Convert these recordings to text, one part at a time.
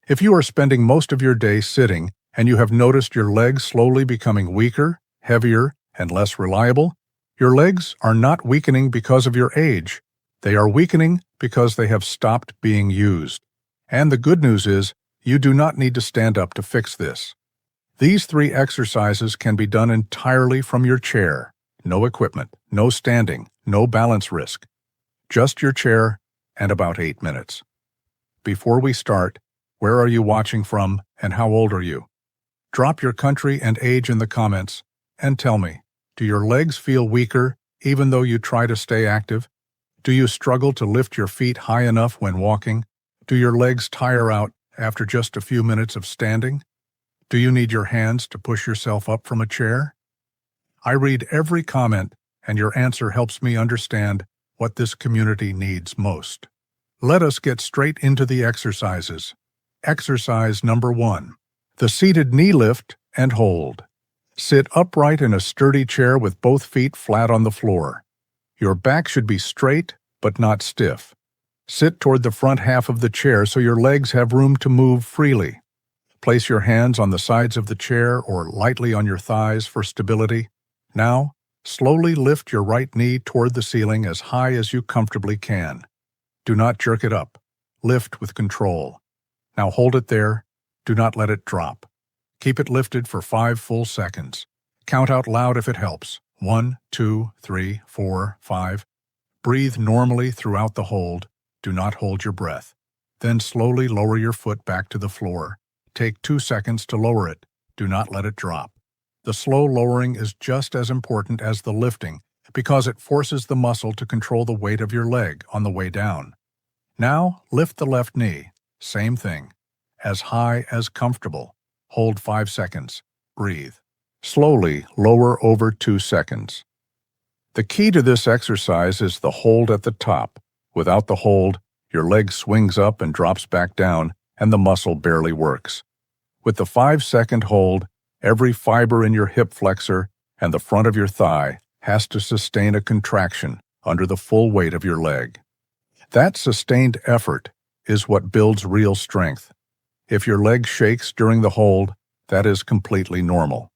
If you are spending most of your day sitting and you have noticed your legs slowly becoming weaker, heavier, and less reliable, your legs are not weakening because of your age. They are weakening because they have stopped being used. And the good news is, you do not need to stand up to fix this. These 3 exercises can be done entirely from your chair. No equipment, no standing, no balance risk. Just your chair and about 8 minutes. Before we start, where are you watching from and how old are you? Drop your country and age in the comments and tell me, do your legs feel weaker even though you try to stay active? Do you struggle to lift your feet high enough when walking? Do your legs tire out after just a few minutes of standing? Do you need your hands to push yourself up from a chair? I read every comment, and your answer helps me understand what this community needs most. Let us get straight into the exercises. Exercise number 1. The seated knee lift and hold. Sit upright in a sturdy chair with both feet flat on the floor. Your back should be straight, but not stiff. Sit toward the front half of the chair so your legs have room to move freely. Place your hands on the sides of the chair or lightly on your thighs for stability. Now, slowly lift your right knee toward the ceiling as high as you comfortably can. Do not jerk it up. Lift with control. Now hold it there. Do not let it drop. Keep it lifted for 5 full seconds. Count out loud if it helps. 1, 2, 3, 4, 5. Breathe normally throughout the hold. Do not hold your breath. Then slowly lower your foot back to the floor. Take 2 seconds to lower it. Do not let it drop. The slow lowering is just as important as the lifting because it forces the muscle to control the weight of your leg on the way down. Now, lift the left knee. Same thing. As high as comfortable. Hold 5 seconds. Breathe. Slowly lower over 2 seconds. The key to this exercise is the hold at the top. Without the hold, your leg swings up and drops back down, and the muscle barely works. With the 5-second hold, every fiber in your hip flexor and the front of your thigh has to sustain a contraction under the full weight of your leg. That sustained effort is what builds real strength. If your leg shakes during the hold, that is completely normal.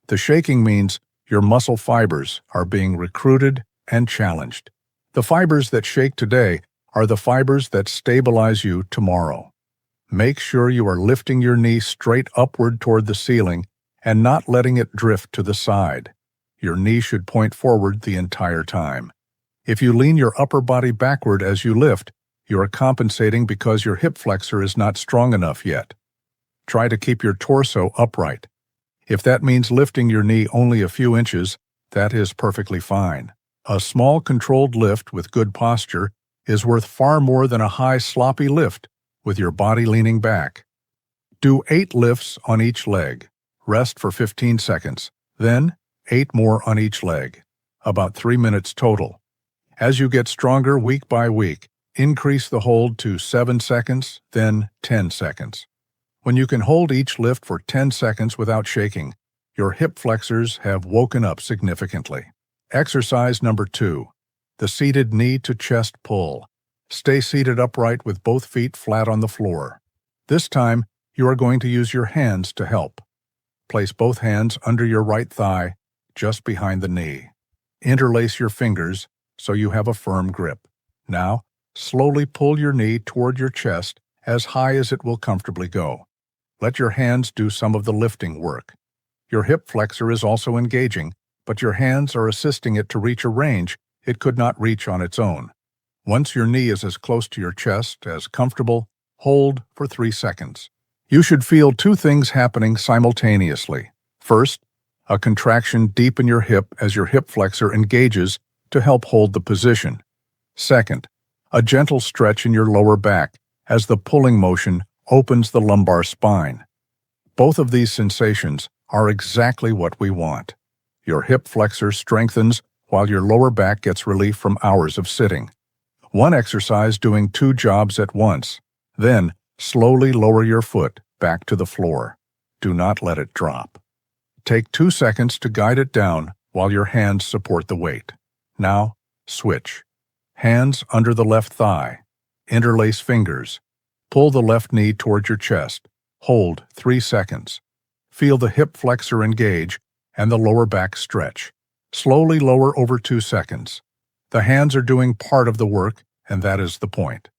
The shaking means your muscle fibers are being recruited and challenged. The fibers that shake today are the fibers that stabilize you tomorrow. Make sure you are lifting your knee straight upward toward the ceiling and not letting it drift to the side. Your knee should point forward the entire time. If you lean your upper body backward as you lift, you are compensating because your hip flexor is not strong enough yet. Try to keep your torso upright. If that means lifting your knee only a few inches, that is perfectly fine. A small controlled lift with good posture is worth far more than a high sloppy lift with your body leaning back. Do 8 lifts on each leg. Rest for 15 seconds. Then 8 more on each leg. About 3 minutes total. As you get stronger week by week, increase the hold to 7 seconds, then 10 seconds. When you can hold each lift for 10 seconds without shaking, your hip flexors have woken up significantly. Exercise number 2. The seated knee to chest pull. Stay seated upright with both feet flat on the floor. This time, you are going to use your hands to help. Place both hands under your right thigh, just behind the knee. Interlace your fingers so you have a firm grip. Now, slowly pull your knee toward your chest as high as it will comfortably go. Let your hands do some of the lifting work. Your hip flexor is also engaging, but your hands are assisting it to reach a range it could not reach on its own. Once your knee is as close to your chest as comfortable, hold for 3 seconds. You should feel 2 things happening simultaneously. First, a contraction deep in your hip as your hip flexor engages to help hold the position. Second, a gentle stretch in your lower back as the pulling motion opens the lumbar spine. Both of these sensations are exactly what we want. Your hip flexor strengthens while your lower back gets relief from hours of sitting. One exercise doing 2 jobs at once. Then, slowly lower your foot back to the floor. Do not let it drop. Take 2 seconds to guide it down while your hands support the weight. Now, switch. Hands under the left thigh. Interlace fingers. Pull the left knee toward your chest. Hold 3 seconds. Feel the hip flexor engage and the lower back stretch. Slowly lower over 2 seconds. The hands are doing part of the work, and that is the point.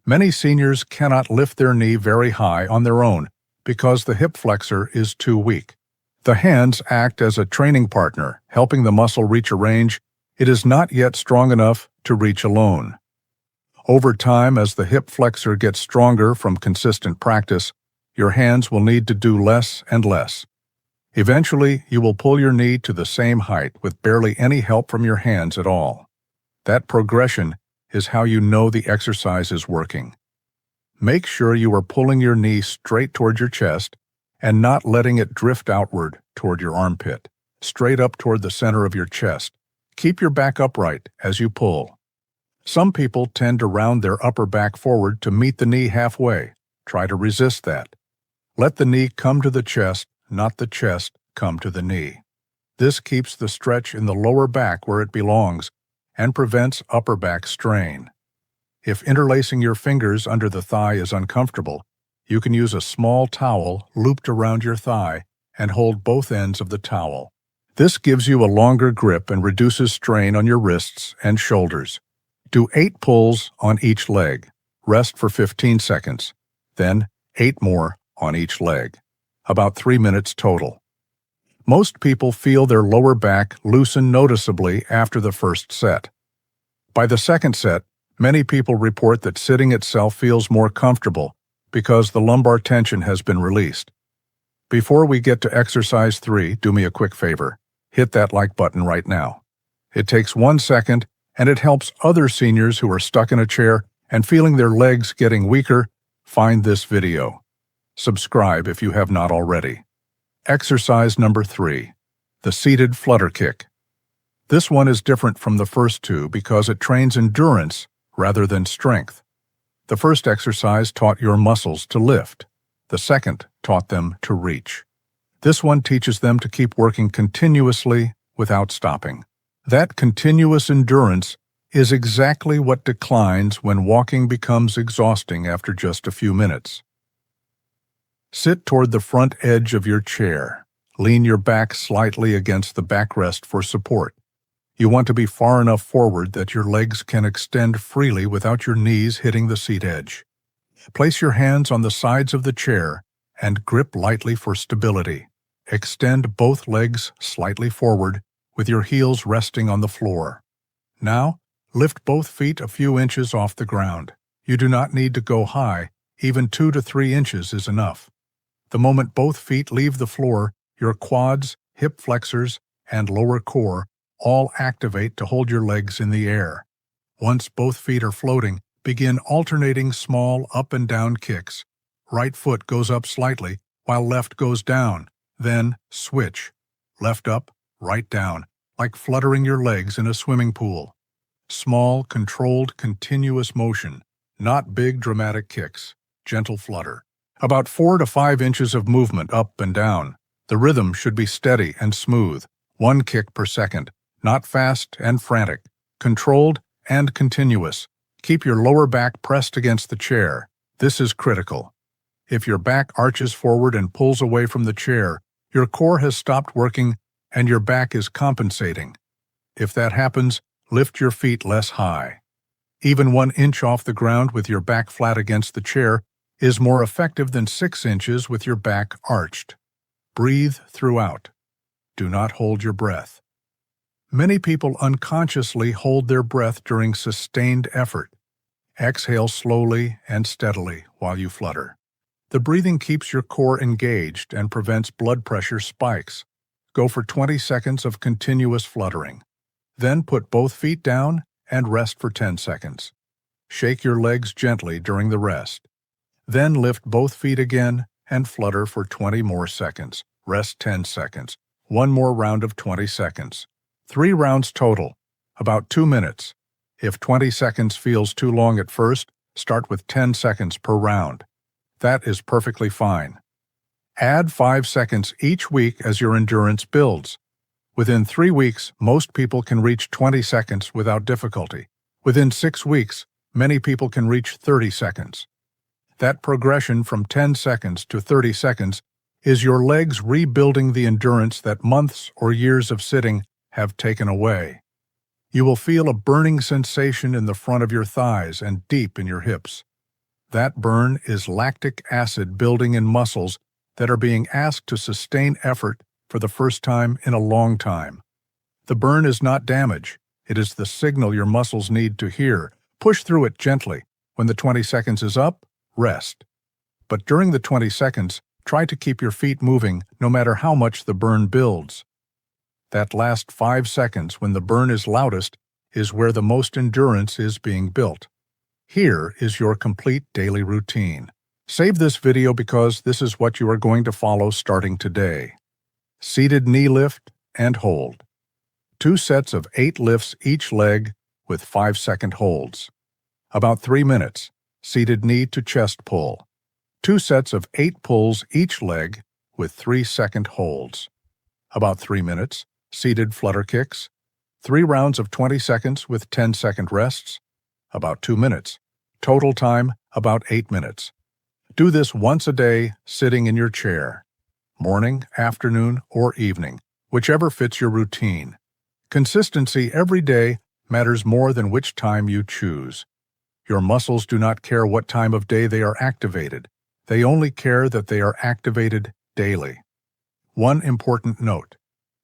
Many seniors cannot lift their knee very high on their own because the hip flexor is too weak. The hands act as a training partner, helping the muscle reach a range it is not yet strong enough to reach alone. Over time, as the hip flexor gets stronger from consistent practice, your hands will need to do less and less. Eventually, you will pull your knee to the same height with barely any help from your hands at all. That progression is how you know the exercise is working. Make sure you are pulling your knee straight toward your chest and not letting it drift outward toward your armpit, straight up toward the center of your chest. Keep your back upright as you pull. Some people tend to round their upper back forward to meet the knee halfway. Try to resist that. Let the knee come to the chest, not the chest come to the knee. This keeps the stretch in the lower back where it belongs and prevents upper back strain. If interlacing your fingers under the thigh is uncomfortable, you can use a small towel looped around your thigh and hold both ends of the towel. This gives you a longer grip and reduces strain on your wrists and shoulders. Do 8 pulls on each leg. Rest for 15 seconds. Then 8 more on each leg. About 3 minutes total. Most people feel their lower back loosen noticeably after the first set. By the second set, many people report that sitting itself feels more comfortable because the lumbar tension has been released. Before we get to exercise 3, do me a quick favor. Hit that like button right now. It takes 1 second, and it helps other seniors who are stuck in a chair and feeling their legs getting weaker find this video. Subscribe if you have not already. Exercise number 3, the seated flutter kick. This one is different from the first 2 because it trains endurance rather than strength. The first exercise taught your muscles to lift. The second taught them to reach. This one teaches them to keep working continuously without stopping. That continuous endurance is exactly what declines when walking becomes exhausting after just a few minutes. Sit toward the front edge of your chair. Lean your back slightly against the backrest for support. You want to be far enough forward that your legs can extend freely without your knees hitting the seat edge. Place your hands on the sides of the chair and grip lightly for stability. Extend both legs slightly forward with your heels resting on the floor. Now, lift both feet a few inches off the ground. You do not need to go high, even 2 to 3 inches is enough. The moment both feet leave the floor, your quads, hip flexors, and lower core all activate to hold your legs in the air. Once both feet are floating, begin alternating small up and down kicks. Right foot goes up slightly, while left goes down. Then switch. Left up, right down, like fluttering your legs in a swimming pool. Small, controlled, continuous motion, not big dramatic kicks. Gentle flutter. About 4 to 5 inches of movement up and down. The rhythm should be steady and smooth. 1 kick per second, not fast and frantic. Controlled and continuous. Keep your lower back pressed against the chair. This is critical. If your back arches forward and pulls away from the chair, your core has stopped working and your back is compensating. If that happens, lift your feet less high. Even 1 inch off the ground with your back flat against the chair is more effective than 6 inches with your back arched. Breathe throughout. Do not hold your breath. Many people unconsciously hold their breath during sustained effort. Exhale slowly and steadily while you flutter. The breathing keeps your core engaged and prevents blood pressure spikes. Go for 20 seconds of continuous fluttering. Then put both feet down and rest for 10 seconds. Shake your legs gently during the rest. Then lift both feet again and flutter for 20 more seconds. Rest 10 seconds. 1 more round of 20 seconds. 3 rounds total, about 2 minutes. If 20 seconds feels too long at first, start with 10 seconds per round. That is perfectly fine. Add 5 seconds each week as your endurance builds. Within 3 weeks, most people can reach 20 seconds without difficulty. Within 6 weeks, many people can reach 30 seconds. That progression from 10 seconds to 30 seconds is your legs rebuilding the endurance that months or years of sitting have taken away. You will feel a burning sensation in the front of your thighs and deep in your hips. That burn is lactic acid building in muscles that are being asked to sustain effort for the first time in a long time. The burn is not damage. It is the signal your muscles need to hear. Push through it gently. When the 20 seconds is up, rest. But during the 20 seconds, try to keep your feet moving no matter how much the burn builds. That last 5 seconds when the burn is loudest is where the most endurance is being built. Here is your complete daily routine. Save this video because this is what you are going to follow starting today. Seated knee lift and hold. 2 sets of 8 lifts each leg with 5-second holds. About 3 minutes, seated knee to chest pull. 2 sets of 8 pulls each leg with 3-second holds. About 3 minutes, seated flutter kicks. 3 rounds of 20 seconds with 10-second rests. About 2 minutes. Total time, about 8 minutes. Do this once a day, sitting in your chair. Morning, afternoon, or evening, whichever fits your routine. Consistency every day matters more than which time you choose. Your muscles do not care what time of day they are activated. They only care that they are activated daily. One important note.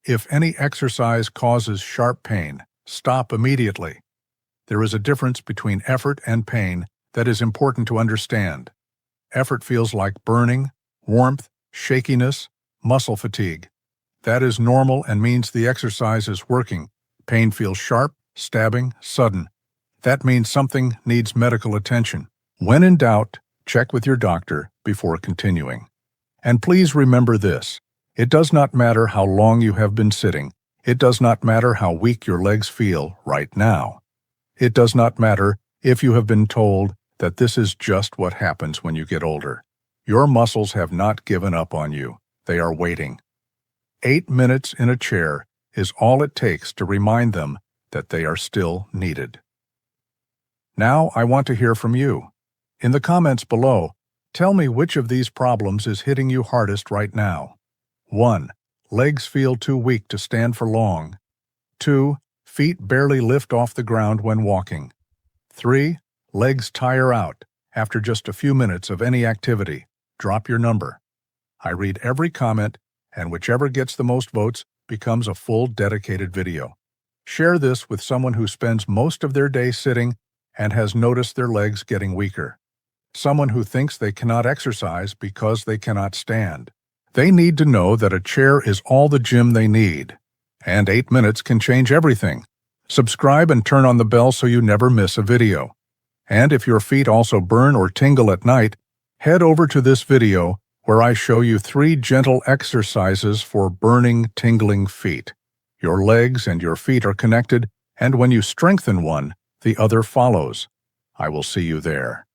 If any exercise causes sharp pain, stop immediately. There is a difference between effort and pain that is important to understand. Effort feels like burning, warmth, shakiness, muscle fatigue. That is normal and means the exercise is working. Pain feels sharp, stabbing, sudden. That means something needs medical attention. When in doubt, check with your doctor before continuing. And please remember this. It does not matter how long you have been sitting. It does not matter how weak your legs feel right now. It does not matter if you have been told that this is just what happens when you get older. Your muscles have not given up on you. They are waiting. 8 minutes in a chair is all it takes to remind them that they are still needed. Now I want to hear from you. In the comments below, tell me which of these problems is hitting you hardest right now. 1. Legs feel too weak to stand for long. 2. Feet barely lift off the ground when walking. 3. Legs tire out after just a few minutes of any activity. Drop your number. I read every comment, and whichever gets the most votes becomes a full dedicated video. Share this with someone who spends most of their day sitting and has noticed their legs getting weaker. Someone who thinks they cannot exercise because they cannot stand. They need to know that a chair is all the gym they need. And 8 minutes can change everything. Subscribe and turn on the bell so you never miss a video. And if your feet also burn or tingle at night, head over to this video where I show you 3 gentle exercises for burning, tingling feet. Your legs and your feet are connected, and when you strengthen one, the other follows. I will see you there.